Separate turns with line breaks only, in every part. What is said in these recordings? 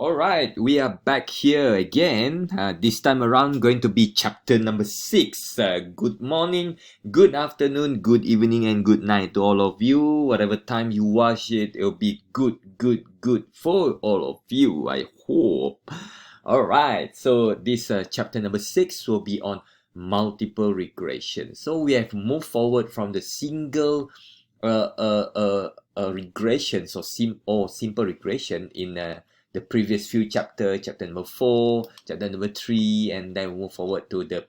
Alright, we are back here again. This time around going to be chapter number 6. Good morning, good afternoon, good evening and good night to all of you. Whatever time you watch it, it'll be good for all of you, I hope. Alright, so this chapter number 6 will be on multiple regression. So we have moved forward from the single regression, so simple regression in the previous few chapter number 4, chapter number 3, and then move forward to the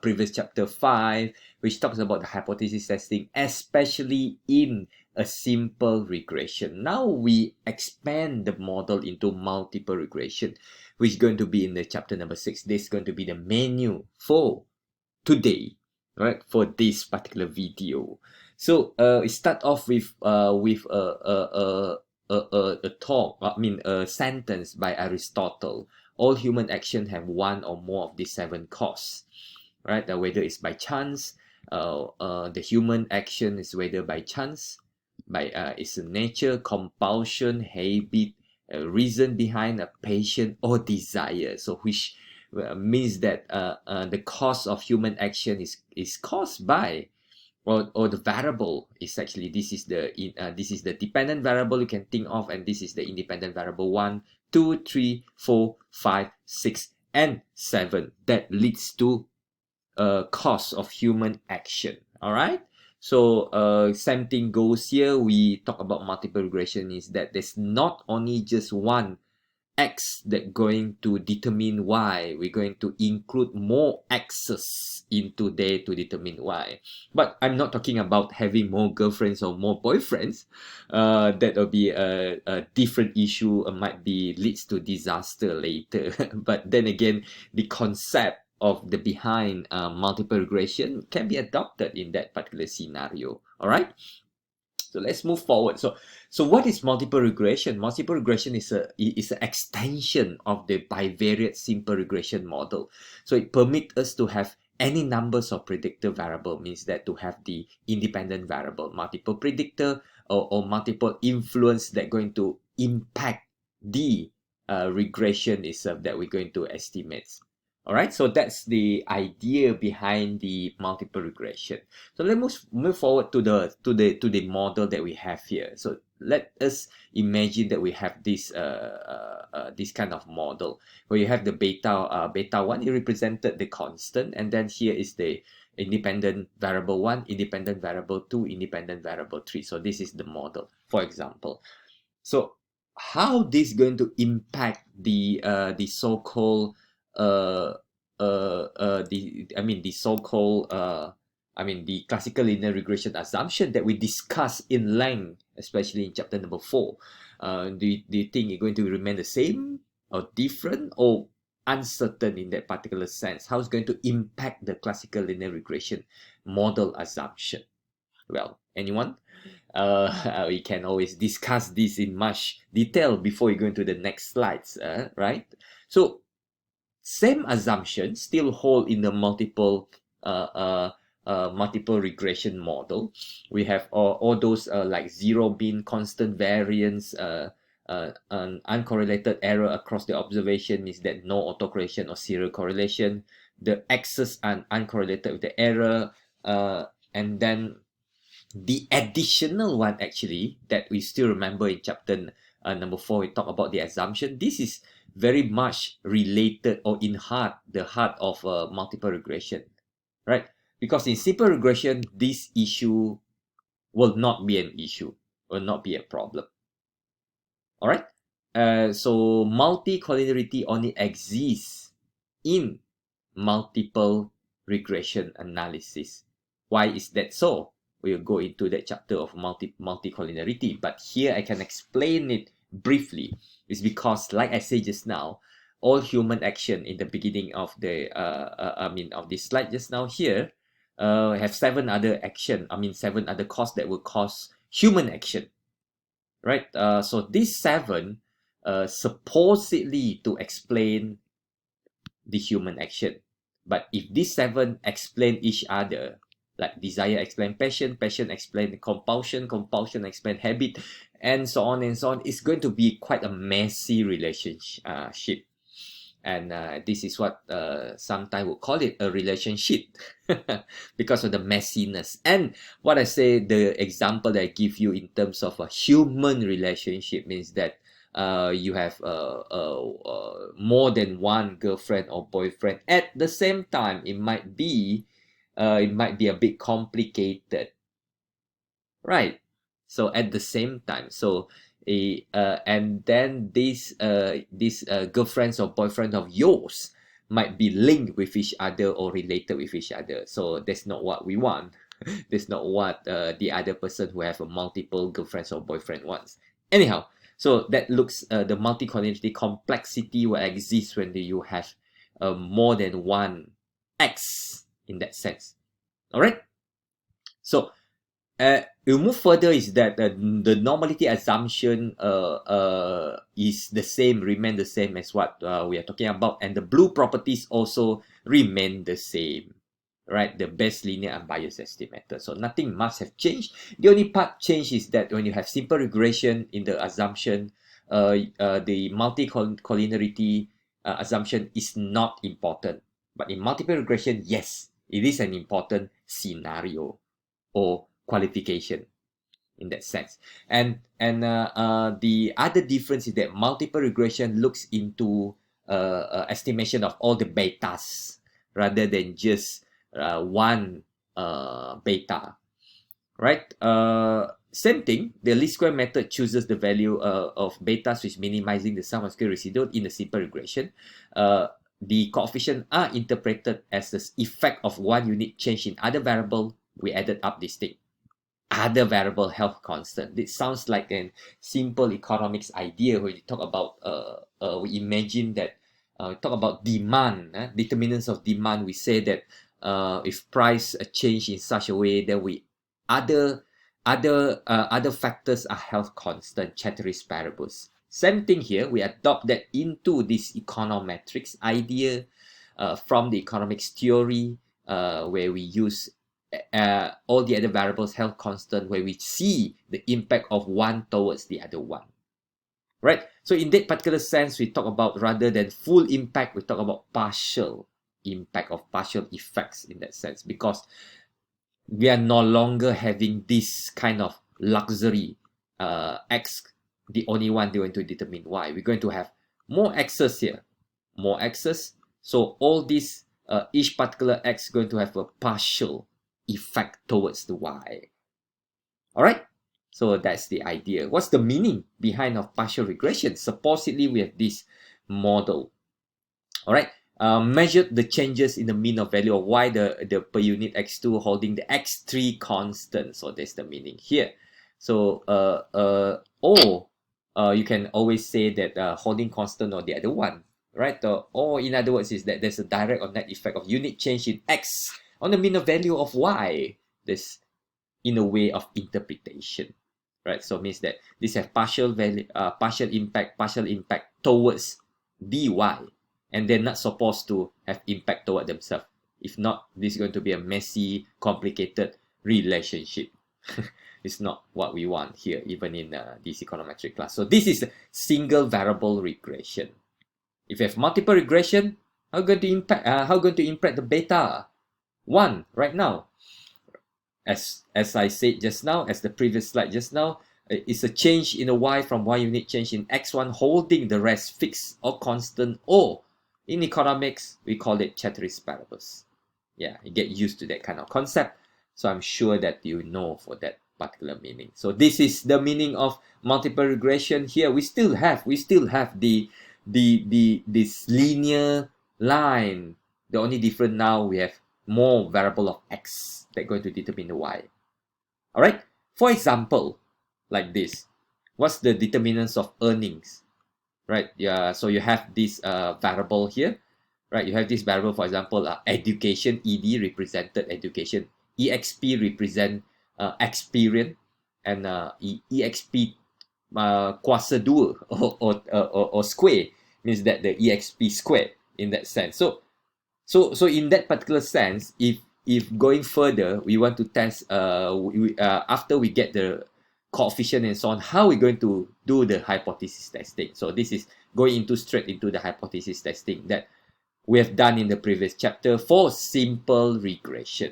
previous chapter 5, which talks about the hypothesis testing, especially in a simple regression. Now we expand the model into multiple regression, which is going to be in the chapter number 6. This is going to be the menu for today, right, for this particular video. So it start off with a talk, a sentence by Aristotle. All human action have one or more of these 7 causes, right? Whether it's by chance, the human action is whether by chance, by it's a nature, compulsion, habit, reason behind a passion or desire. So which means that the cause of human action is caused by, or the variable is actually, this is the dependent variable you can think of, and this is the independent variable 1, 2, 3, 4, 5, 6, and 7 that leads to cause of human action. All right. So same thing goes here. We talk about multiple regression is that there's not only just one X that going to determine Y. We're going to include more X's into there to determine Y. But I'm not talking about having more girlfriends or more boyfriends. That will be a different issue. Might be leads to disaster later. But then again, the concept of the behind multiple regression can be adopted in that particular scenario. All right. So let's move forward. So what is multiple regression? Multiple regression is an extension of the bivariate simple regression model. So it permits us to have any numbers of predictor variable, means that to have the independent variable, multiple predictor or multiple influence that going to impact the regression itself that we're going to estimate. All right, so that's the idea behind the multiple regression. So let's move forward to the model that we have here. So let us imagine that we have this this kind of model where you have the beta 1, it represented the constant, and then here is the independent variable 1, independent variable 2, independent variable 3. So this is the model, for example. So how this going to impact the so-called the classical linear regression assumption that we discussed in length, especially in chapter number 4. Do you think it's going to remain the same or different or uncertain in that particular sense? How it's going to impact the classical linear regression model assumption? Well, anyone? We can always discuss this in much detail before we go into the next slides, right? So same assumptions still hold in the multiple regression model. We have all those like zero mean, constant variance, an uncorrelated error across the observation, means that no autocorrelation or serial correlation. The x's are uncorrelated with the error, and then the additional one actually that we still remember in chapter number 4, we talk about the assumption. This is very much related or in the heart of multiple regression, right? Because in simple regression, this issue will not be an issue, will not be a problem. All right. So multicollinearity only exists in multiple regression analysis. Why is that so? We'll go into that chapter of multicollinearity, but here I can explain it briefly. Is because, like I said just now, all human action in the beginning of the of this slide just now here have 7 other action. 7 other causes that will cause human action, right? So these 7 supposedly to explain the human action. But if these 7 explain each other, Like desire explain passion, passion explain compulsion, compulsion explain habit, and so on and so on. It's going to be quite a messy relationship. And this is what sometimes we'll call it a relationship because of the messiness. And what I say, the example that I give you in terms of a human relationship means that you have more than one girlfriend or boyfriend at the same time. It might be a bit complicated, right? So at the same time, so and then these girlfriends or boyfriend of yours might be linked with each other or related with each other. So that's not what we want. That's not what the other person who have a multiple girlfriends or boyfriend wants. Anyhow, so that looks the multicollinearity complexity will exist when you have more than one X in that sense. All right. So we'll move further is that the normality assumption is the same, remain the same as what we are talking about, and the blue properties also remain the same, right? The best linear unbiased estimator. So nothing must have changed. The only part change is that when you have simple regression in the assumption, the multicollinearity assumption is not important. But in multiple regression, yes, it is an important scenario or qualification in that sense. And the other difference is that multiple regression looks into estimation of all the betas rather than just one beta, right? Same thing, the least square method chooses the value of betas which minimizing the sum of square residual in a simple regression. The coefficients are interpreted as the effect of one unit change in other variable. We added up this thing. Other variable health constant. It sounds like a simple economics idea when you talk about, we imagine that, talk about demand, determinants of demand. We say that if price change in such a way, then other factors are health constant, ceteris paribus. Same thing here. We adopt that into this econometrics idea from the economics theory, where we use all the other variables health constant, where we see the impact of one towards the other one, right? So in that particular sense, we talk about, rather than full impact, we talk about partial impact of partial effects in that sense, because we are no longer having this kind of luxury, X the only one going to determine Y. We're going to have more X's here, more X's. So all these, each particular X going to have a partial effect towards the Y. All right. So that's the idea. What's the meaning behind of partial regression? Supposedly we have this model. All right. Measured the changes in the mean of value of Y, the per unit X2 holding the X3 constant. So that's the meaning here. So you can always say that holding constant or the other one, right? Or in other words is that there's a direct or net effect of unit change in X on the mean of value of Y. This in a way of interpretation, right? So it means that this have partial value, partial impact towards dy, and they're not supposed to have impact toward themselves. If not, this is going to be a messy, complicated relationship. It's not what we want here, even in this econometric class. So this is a single variable regression. If you have multiple regression, how going to impact the beta? One right now, as I said just now, as the previous slide just now, it's a change in a y from y unit change in x1 holding the rest fixed or constant, or in economics we call it ceteris paribus. Yeah, you get used to that kind of concept. So I'm sure that you know for that particular meaning. So this is the meaning of multiple regression here. We still have this linear line. The only difference now, we have more variable of x that going to determine the y. All right. For example, like this, what's the determinants of earnings, right? Yeah. So you have this variable here, right? You have this variable, for example, education, ed represented education, exp represent experience, and exp kuasa 2 or square means that the exp square in that sense. So in that particular sense, if if going further, we want to test after we get the coefficient and so on, how we're going to do the hypothesis testing. So this is going straight into the hypothesis testing that we have done in the previous chapter for simple regression.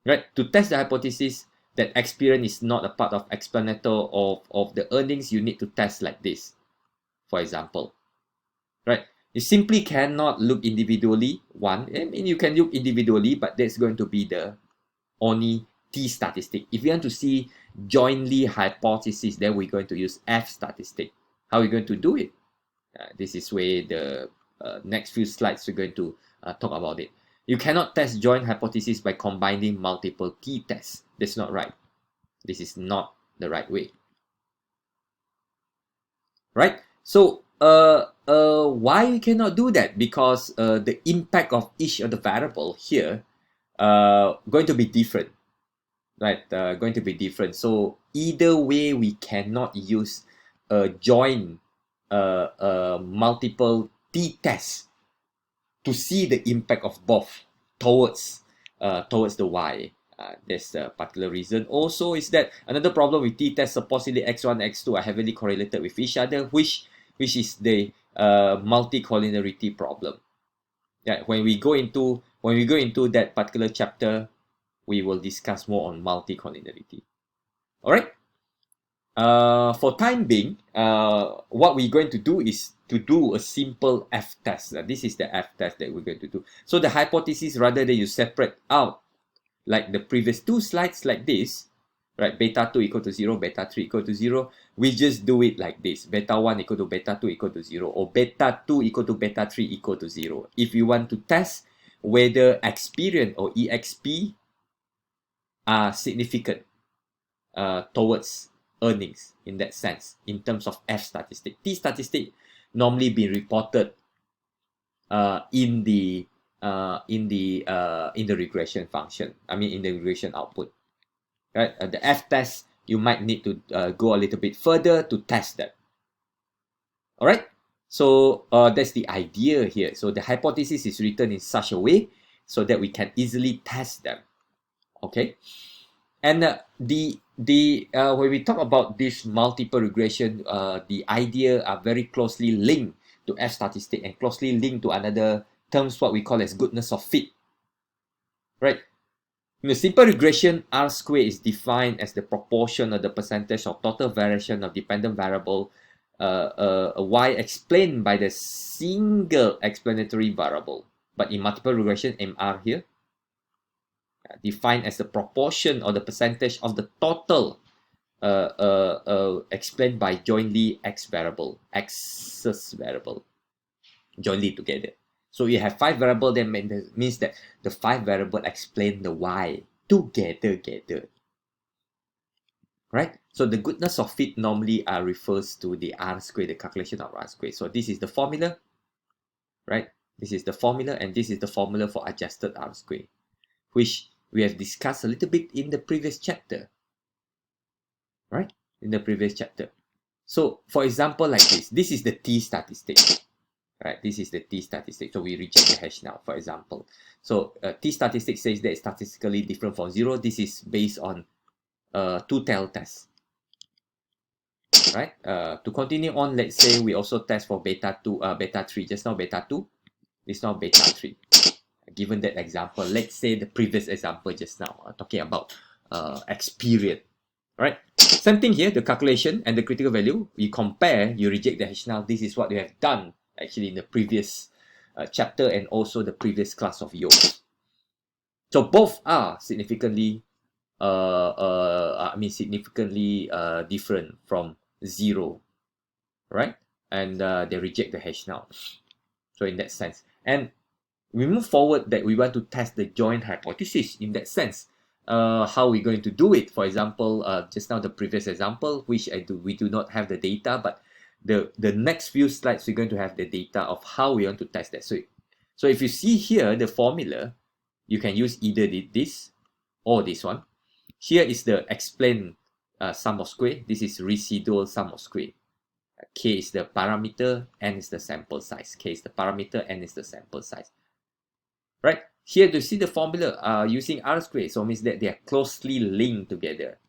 Right? To test the hypothesis that experience is not a part of explanator of the earnings, you need to test like this, for example. Right? You simply cannot look individually. One, I mean, you can look individually, but that's going to be the only T statistic. If you want to see jointly hypothesis, then we're going to use F statistic. How are we going to do it? This is where the next few slides we're going to talk about it. You cannot test joint hypothesis by combining multiple T tests. That's not right. This is not the right way. Right? So, why we cannot do that? Because the impact of each of the variable here going to be different. Right? Going to be different. So, either way, we cannot use a joint multiple T tests to see the impact of both towards the Y. There's a particular reason. Also, is that another problem with T-test, supposedly X1, X2 are heavily correlated with each other, which is the multicollinearity problem. Yeah, when we go into that particular chapter, we will discuss more on multicollinearity. All right. For time being, what we're going to do is to do a simple F test. This is the F test that we're going to do. So the hypothesis, rather than you separate out like the previous two slides like this, right? Beta 2 equal to 0, beta 3 equal to 0. We just do it like this. Beta 1 equal to beta 2 equal to 0, or beta 2 equal to beta 3 equal to 0. If you want to test whether experience or EXP are significant towards earnings in that sense, in terms of F statistic. T statistic normally be reported in the regression function. I mean, in the regression output. Right? The F test, you might need to go a little bit further to test that. All right. So that's the idea here. So the hypothesis is written in such a way so that we can easily test them. Okay. And when we talk about this multiple regression, the idea are very closely linked to F statistic and closely linked to another terms what we call as goodness of fit. Right? In a simple regression, R squared is defined as the proportion of the percentage of total variation of dependent variable Y explained by the single explanatory variable. But in multiple regression, MR here, defined as the proportion or the percentage of the total explained by jointly X's variable, jointly together. So you have 5 variables, that means that the 5 variables explain the Y together. Right? So the goodness of fit normally refers to the R squared, the calculation of R squared. So this is the formula, right? This is the formula, and this is the formula for adjusted R squared, which we have discussed a little bit in the previous chapter, right? In the previous chapter. So, for example, like this is the T statistic, right? This is the T statistic. So we reject the hash now, for example. So T statistic says that it's statistically different from 0. This is based on two-tailed test, right? To continue on, let's say we also test for beta 2, beta 3. Just now beta 2, it's now beta 3. Given that example, let's say the previous example just now, talking about experience, right? Same thing here, the calculation and the critical value. You compare, you reject the hash now. This is what we have done actually in the previous chapter and also the previous class of yours. So both are significantly, significantly different from 0, right? And they reject the hash now. So in that sense, and we move forward that we want to test the joint hypothesis in that sense. How we're going to do it? For example, just now the previous example, which we do not have the data, but the next few slides we're going to have the data of how we want to test that. So if you see here the formula, you can use either this or this one. Here is the explained sum of square. This is residual sum of square. K is the parameter, N is the sample size. K is the parameter, N is the sample size. Right? Here to see the formula using R squared, so it means that they are closely linked together.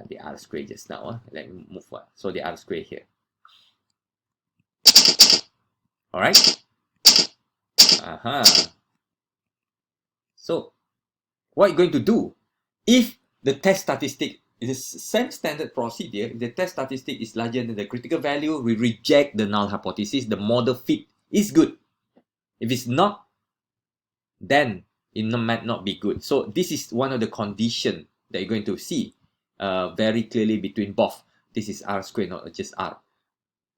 The R squared just now. Let me move on. So the R squared here. All right. So what are you going to do if the test statistic is the same standard procedure? If the test statistic is larger than the critical value, we reject the null hypothesis. The model fit is good. If it's not, then it might not be good. So this is one of the conditions that you're going to see very clearly between both. This is R squared, not just R.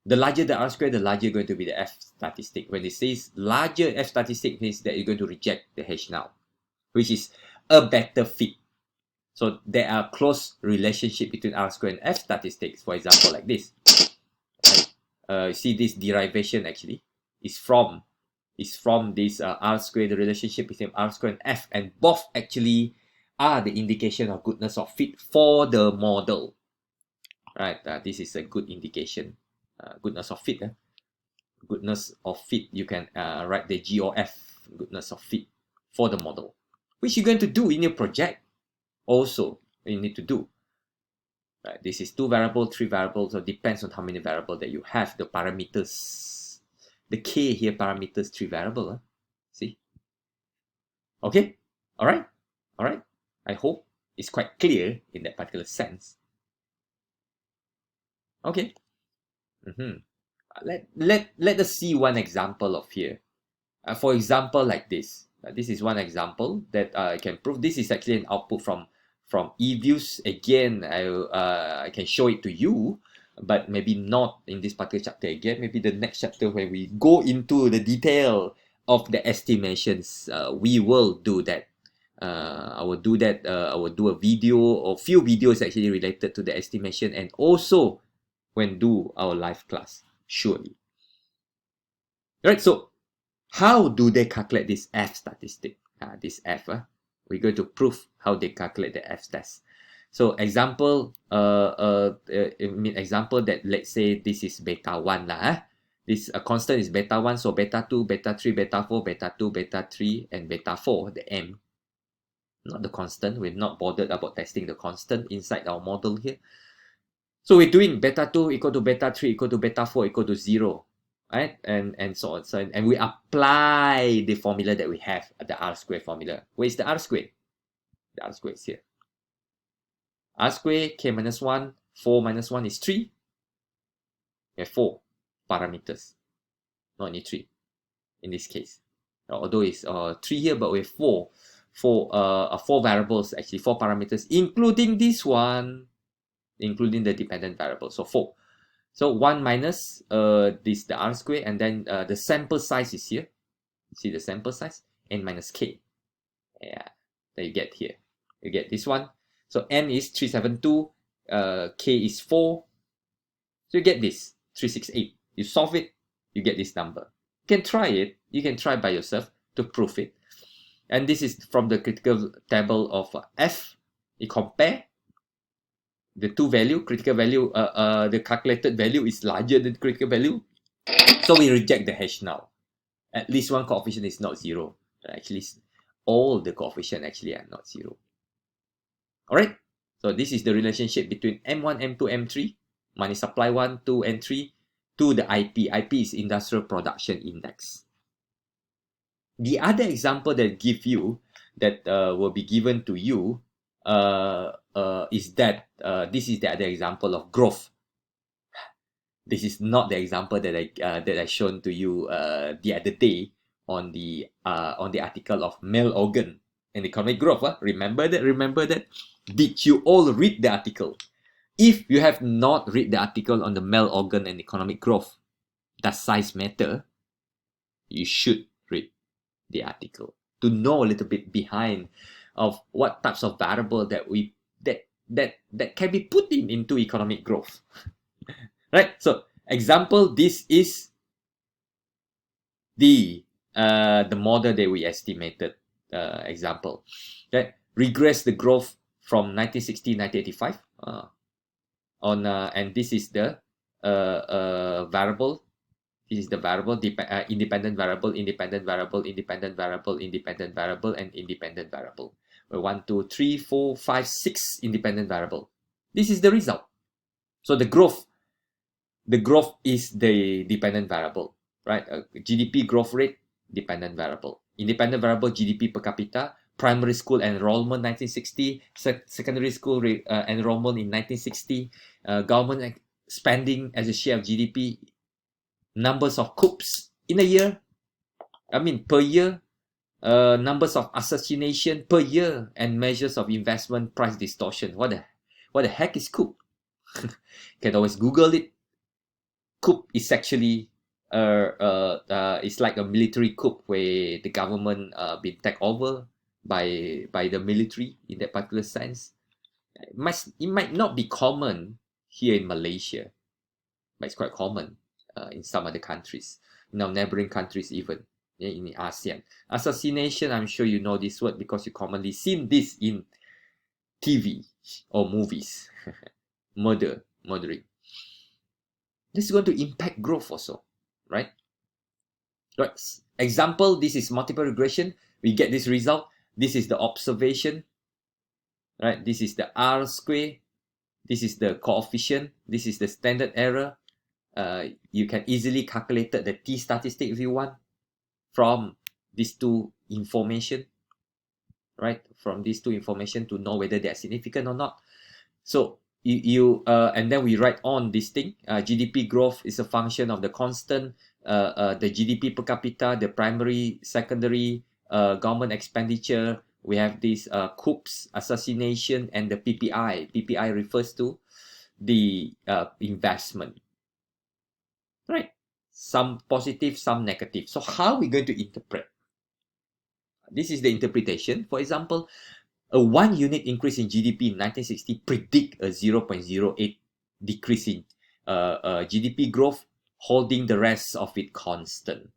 The larger the R squared, the larger going to be the F statistic. When it says larger F statistic, means that you're going to reject the H null, which is a better fit. So there are close relationship between R squared and F statistics. For example, like this. Right? You see this derivation actually is from this R squared, the relationship between R squared and F, and both actually are the indication of goodness of fit for the model. Right? This is a good indication. Goodness of fit. Goodness of fit, you can write the G or F, goodness of fit for the model, which you're going to do in your project also. You need to do. Right? This is 2 variables, 3 variables, so it depends on how many variables that you have, the parameters. The K here, parameters, 3 variables. See? Okay? Alright? Alright? I hope it's quite clear in that particular sense. Okay? Let us see one example of here. For example, like this. This is one example that I can prove. This is actually an output from eViews. Again, I can show it to you, but maybe not in this particular chapter again. Maybe the next chapter when we go into the detail of the estimations, we will do that. I will do that. I will do a video or few videos actually related to the estimation, and also when do our live class, surely. Alright, so how do they calculate this F statistic? This F, we're going to prove how they calculate the F test. So example, example that let's say this is beta 1 lah. This constant is beta 1, so beta 2, beta 3, beta 4, beta 2, beta 3, and beta 4, the M. Not the constant. We're not bothered about testing the constant inside our model here. So we're doing beta 2 equal to beta 3 equal to beta 4 equal to 0. Right? And so on. So, and we apply the formula that we have, the R squared formula. Where is the R squared? The R squared is here. R squared, K minus 1, 4 minus 1 is 3. We have 4 parameters. Not only 3 in this case. Although it's 3 here, but we have 4 variables, actually 4 parameters, including this one, including the dependent variable. So 4. So 1 minus this, the R squared, and then the sample size is here. See the sample size? N minus K. Yeah, that you get here. You get this one. So N is 372, K is 4. So you get this, 368. You solve it, you get this number. You can try it. You can try by yourself to prove it. And this is from the critical table of F. You compare the two value, critical value, the calculated value is larger than critical value. So we reject the H null. At least one coefficient is not 0. Actually, all the coefficients actually are not 0. Alright? So this is the relationship between M1, M2, M3, money supply 1, 2, and 3, to the IP. IP is Industrial Production Index. The other example that give you, that will be given to you, is that this is the other example of growth. This is not the example that I shown to you the other day on the article of male organ and economic growth. Remember that? Remember that? Did you all read the article? If you have not read the article on the male organ and economic growth, does size matter? You should read the article to know a little bit behind of what types of variable that that can be put into economic growth. Right? So example, this is the model that we estimated. Example, that regress the growth from 1960 1985 and this is the variable This is the variable, independent variable, independent variable, independent variable, independent variable, and independent variable. 1, 2, 3, 4, 5, 6 independent variable. This is the result. So the growth is the dependent variable, right? GDP growth rate, dependent variable. Independent variable, GDP per capita. Primary school enrollment 1960, secondary school enrollment in 1960, government spending as a share of GDP, numbers of coups in a year, per year, numbers of assassination per year, and measures of investment price distortion. What the heck is coup? Can always Google it. Coup is actually it's like a military coup where the government been taken over by the military in that particular sense. It might not be common here in Malaysia, but it's quite common in some other countries, neighboring countries even, in the ASEAN. Assassination, I'm sure you know this word because you commonly seen this in TV or movies. Murdering. This is going to impact growth also, right? Right. Example, this is multiple regression. We get this result. This is the observation, right? This is the R square. This is the coefficient. This is the standard error. You can easily calculate the t statistic if you want from these two information, right? From these two information to know whether they are significant or not. So and then we write on this thing. GDP growth is a function of the constant, the GDP per capita, the primary, secondary, government expenditure. We have this coups, assassination, and the PPI. PPI refers to the investment, right? Some positive, some negative. So how are we going to interpret? This is the interpretation. For example, a 1 unit increase in GDP in 1960 predict a 0.08 decrease in GDP growth, holding the rest of it constant.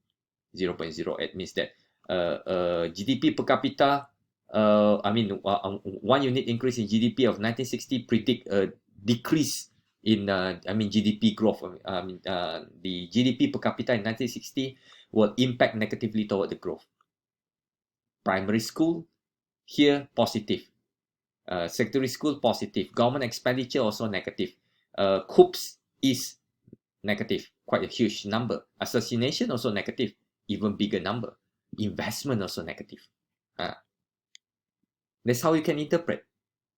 0.08 means that GDP per capita, 1 unit increase in GDP of 1960 predict a decrease in GDP growth. The GDP per capita in 1960 will impact negatively toward the growth. Primary school, here positive. Secondary school positive. Government expenditure also negative. Coups is negative, quite a huge number. Assassination also negative, even bigger number. Investment also negative. That's how you can interpret.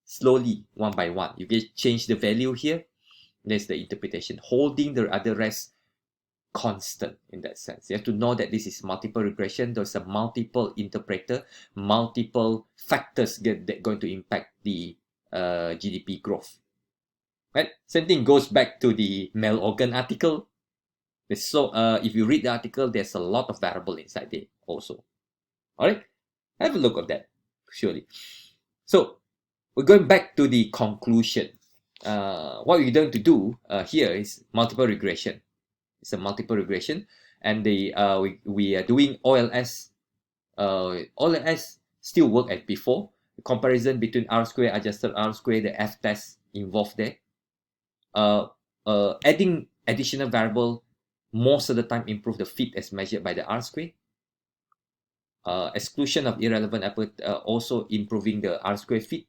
Slowly, one by one. You can change the value here. That's the interpretation. Holding the other rest constant in that sense. You have to know that this is multiple regression. There's a multiple interpreter, multiple factors that going to impact the GDP growth. Right? Same thing goes back to the Mel Organ article. So if you read the article, there's a lot of variable inside there also. All right, have a look at that surely. So we're going back to the conclusion. What we're going to do here is multiple regression. It's a multiple regression, and we are doing OLS. OLS still work as before. The comparison between R square, adjusted R square, the F test involved there. Adding additional variable most of the time improve the fit as measured by the R square. Exclusion of irrelevant also improving the R square fit.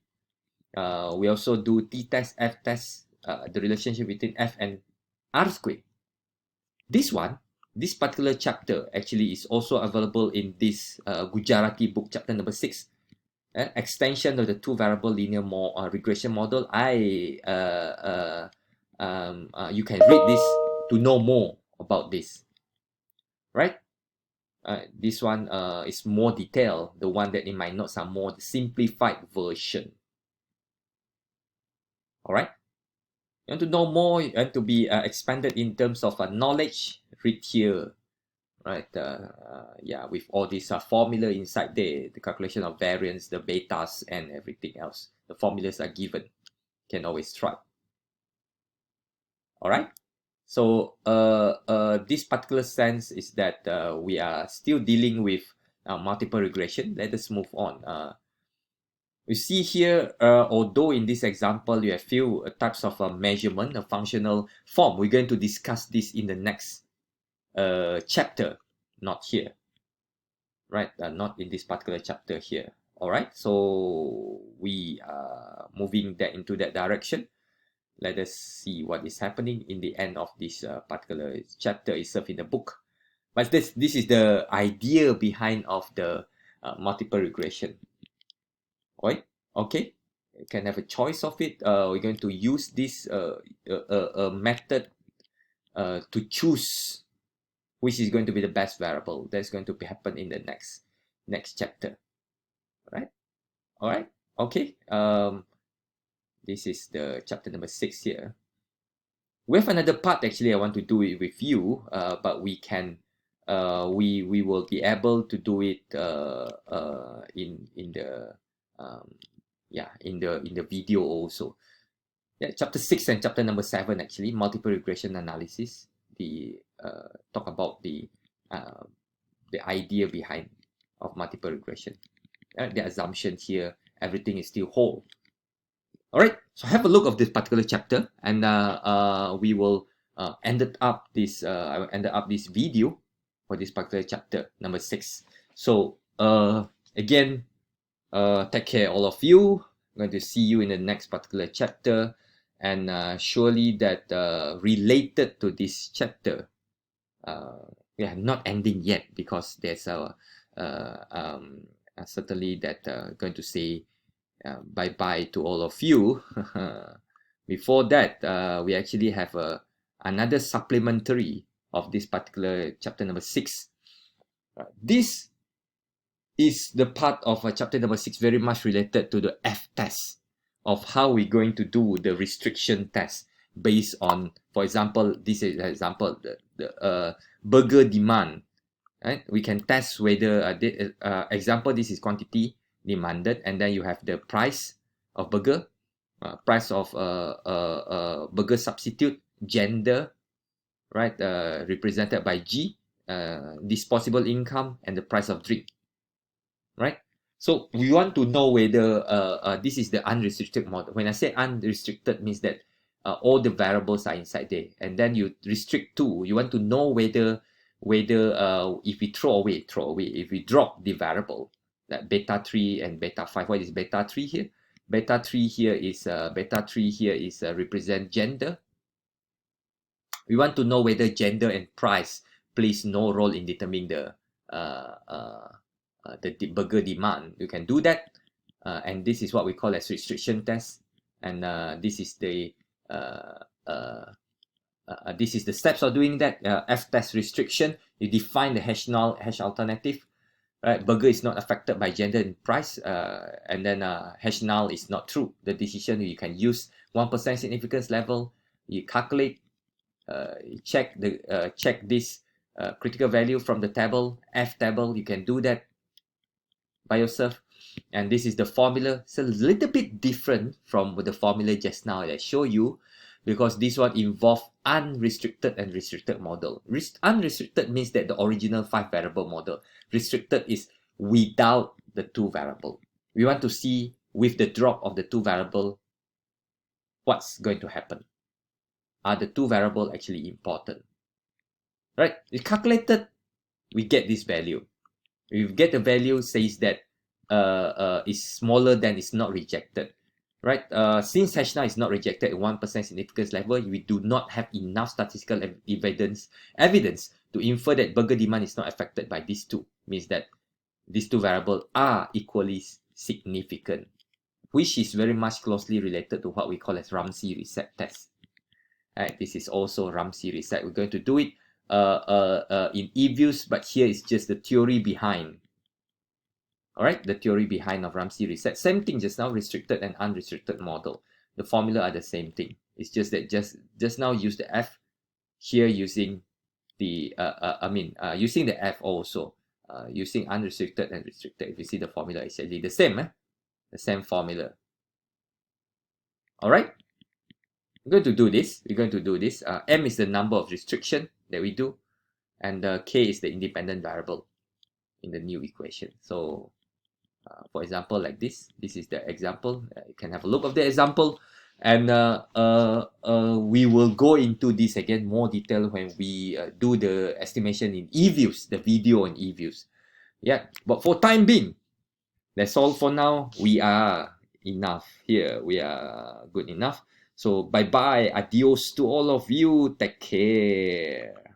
We also do T test, F test, the relationship between F and R square. This particular chapter actually is also available in this Gujarati book, chapter number 6. Extension of the two variable linear regression model. You can read this to know more about this, right? This one is more detailed. The one that in my notes are more the simplified version. All right. You want to know more, you want to be expanded in terms of knowledge, read here, right? With all these formula inside there, the calculation of variance, the betas, and everything else. The formulas are given. Can always try. All right. So this particular sense is that we are still dealing with multiple regression. Let us move on. You see here, although in this example you have few types of measurement, a functional form. We're going to discuss this in the next chapter, not here, right? Not in this particular chapter here. All right, so we are moving that into that direction. Let us see what is happening in the end of this particular chapter itself in the book. But this is the idea behind of the multiple regression. All right, okay, you can have a choice of it. We're going to use this method to choose which is going to be the best variable. That's going to happen in the next chapter. All right, okay. This is the chapter number 6 here. We have another part actually I want to do it with you, but we can we will be able to do it in the in the video also. Yeah, chapter 6 and chapter number 7 actually, multiple regression analysis. The talk about the idea behind of multiple regression. The assumption here, everything is still whole. All right, so have a look of this particular chapter, and we will ended up this video for this particular chapter number 6. So again, take care all of you. I'm going to see you in the next particular chapter, and surely that related to this chapter, we are not ending yet, because there's certainly that going to say bye-bye to all of you. Before that, we actually have another supplementary of this particular chapter number 6. This is the part of chapter number 6 very much related to the F test of how we're going to do the restriction test based on, for example, this is an example, the burger demand. Right? We can test whether example, this is quantity demanded, and then you have the price of burger, price of burger substitute, gender, right, represented by G, disposable income, and the price of drink, right? So we want to know whether this is the unrestricted model. When I say unrestricted, means that all the variables are inside there, and then you restrict to, you want to know whether if we throw away, if we drop the variable, like beta 3 and beta 5. What is beta 3 here? Beta 3 here is represent gender. We want to know whether gender and price plays no role in determining the burger demand. You can do that, and this is what we call as restriction test. And this is the steps of doing that. F test restriction, you define the hash null, hash alternative, right? Burger is not affected by gender and price, and then hash null is not true. The decision, you can use 1% significance level, you calculate, you check this critical value from the table, F table. You can do that by yourself, and this is the formula. It's a little bit different from the formula just now that I show you, because this one involves unrestricted and restricted model. Unrestricted means that the original 5 variable model. Restricted is without the 2 variable. We want to see with the drop of the 2 variable, what's going to happen. Are the 2 variable actually important? Right? We calculated, we get this value. We get the value says that is smaller than is not rejected. Right? Since hash null is not rejected at 1% significance level, we do not have enough statistical evidence to infer that burger demand is not affected by these two. Means that these 2 variables are equally significant, which is very much closely related to what we call as Ramsey reset test. Right? This is also Ramsey reset. We're going to do it in eViews, but here is just the theory behind. All right, the theory behind of Ramsey reset. Same thing just now, restricted and unrestricted model. The formula are the same thing. It's just that just now use the F, here using the using the F also, using unrestricted and restricted. If you see the formula, it's actually the same, the same formula. All right, we're going to do this. M is the number of restriction that we do, and K is the independent variable in the new equation. So for example, like this is the example. You can have a look of the example. And we will go into this again more detail when we do the estimation in E-views, the video on E-views. Yeah, but for time being, that's all for now. We are enough here. We are good enough. So bye bye, adios to all of you. Take care.